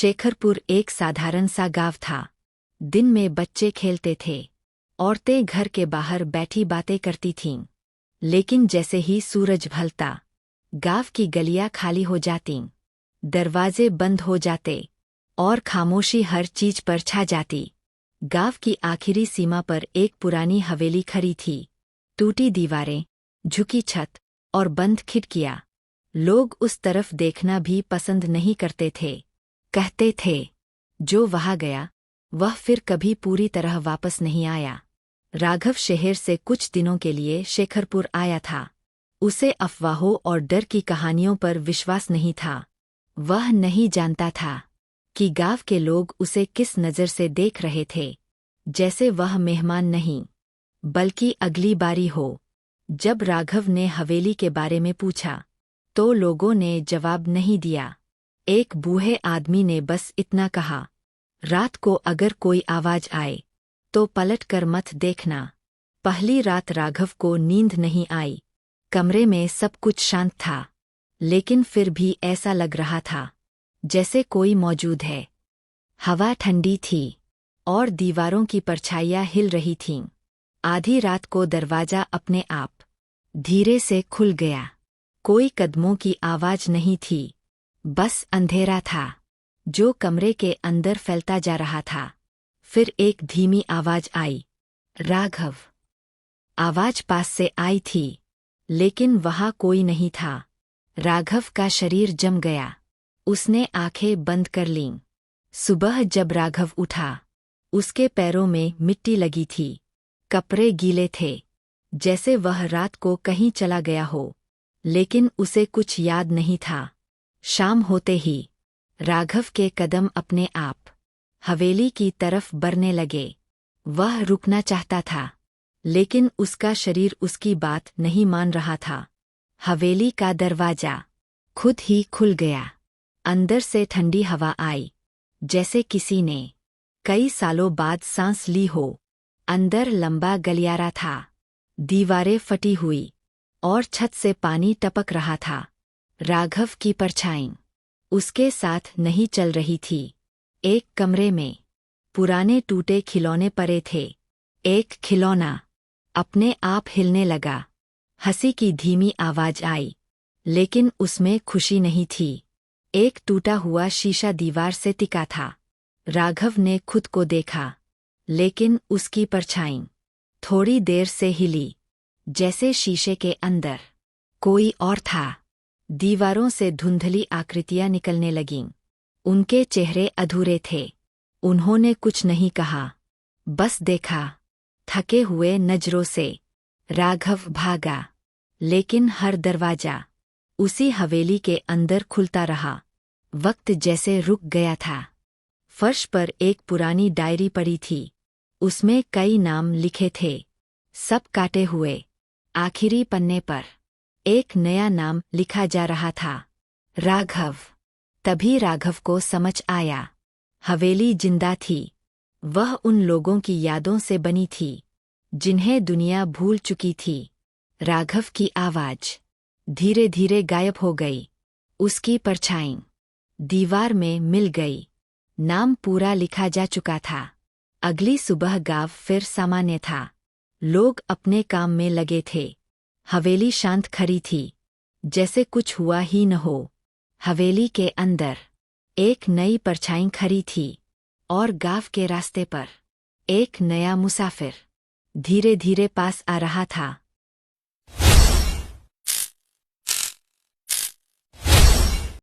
शेखरपुर एक साधारण सा गांव था। दिन में बच्चे खेलते थे, औरतें घर के बाहर बैठी बातें करती थीं। लेकिन जैसे ही सूरज ढलता, गांव की गलियां खाली हो जातीं, दरवाजे बंद हो जाते और खामोशी हर चीज पर छा जाती। गांव की आखिरी सीमा पर एक पुरानी हवेली खड़ी थी, टूटी दीवारें, झुकी छत और बंद खिड़कियां। लोग उस तरफ देखना भी पसंद नहीं करते थे। कहते थे, जो वहां गया वह फिर कभी पूरी तरह वापस नहीं आया। राघव शहर से कुछ दिनों के लिए शेखरपुर आया था। उसे अफवाहों और डर की कहानियों पर विश्वास नहीं था। वह नहीं जानता था कि गांव के लोग उसे किस नज़र से देख रहे थे, जैसे वह मेहमान नहीं बल्कि अगली बारी हो। जब राघव ने हवेली के बारे में पूछा तो लोगों ने जवाब नहीं दिया। एक बूढ़े आदमी ने बस इतना कहा, रात को अगर कोई आवाज आए तो पलट कर मत देखना। पहली रात राघव को नींद नहीं आई। कमरे में सब कुछ शांत था, लेकिन फिर भी ऐसा लग रहा था जैसे कोई मौजूद है। हवा ठंडी थी और दीवारों की परछाइयां हिल रही थीं। आधी रात को दरवाजा अपने आप धीरे से खुल गया। कोई कदमों की आवाज नहीं थी, बस अंधेरा था जो कमरे के अंदर फैलता जा रहा था। फिर एक धीमी आवाज आई, राघव। आवाज पास से आई थी, लेकिन वहां कोई नहीं था। राघव का शरीर जम गया। उसने आंखें बंद कर लीं। सुबह जब राघव उठा, उसके पैरों में मिट्टी लगी थी, कपड़े गीले थे, जैसे वह रात को कहीं चला गया हो। लेकिन उसे कुछ याद नहीं था। शाम होते ही राघव के कदम अपने आप हवेली की तरफ बढ़ने लगे। वह रुकना चाहता था, लेकिन उसका शरीर उसकी बात नहीं मान रहा था। हवेली का दरवाजा खुद ही खुल गया। अंदर से ठंडी हवा आई, जैसे किसी ने कई सालों बाद सांस ली हो। अंदर लंबा गलियारा था, दीवारें फटी हुई और छत से पानी टपक रहा था। राघव की परछाई उसके साथ नहीं चल रही थी। एक कमरे में पुराने टूटे खिलौने पड़े थे। एक खिलौना अपने आप हिलने लगा। हंसी की धीमी आवाज आई, लेकिन उसमें खुशी नहीं थी। एक टूटा हुआ शीशा दीवार से टिका था। राघव ने खुद को देखा, लेकिन उसकी परछाई थोड़ी देर से हिली, जैसे शीशे के अंदर कोई और था। दीवारों से धुंधली आकृतियां निकलने लगीं। उनके चेहरे अधूरे थे। उन्होंने कुछ नहीं कहा, बस देखा। थके हुए नजरों से राघव भागा, लेकिन हर दरवाजा उसी हवेली के अंदर खुलता रहा। वक्त जैसे रुक गया था। फर्श पर एक पुरानी डायरी पड़ी थी। उसमें कई नाम लिखे थे, सब काटे हुए। आखिरी पन्ने पर एक नया नाम लिखा जा रहा था, राघव। तभी राघव को समझ आया, हवेली जिंदा थी। वह उन लोगों की यादों से बनी थी जिन्हें दुनिया भूल चुकी थी। राघव की आवाज धीरे धीरे गायब हो गई। उसकी परछाई दीवार में मिल गई। नाम पूरा लिखा जा चुका था। अगली सुबह गांव फिर सामान्य था। लोग अपने काम में लगे थे। हवेली शांत खड़ी थी, जैसे कुछ हुआ ही न हो। हवेली के अंदर एक नई परछाई खड़ी थी और गांव के रास्ते पर एक नया मुसाफिर धीरे धीरे पास आ रहा था।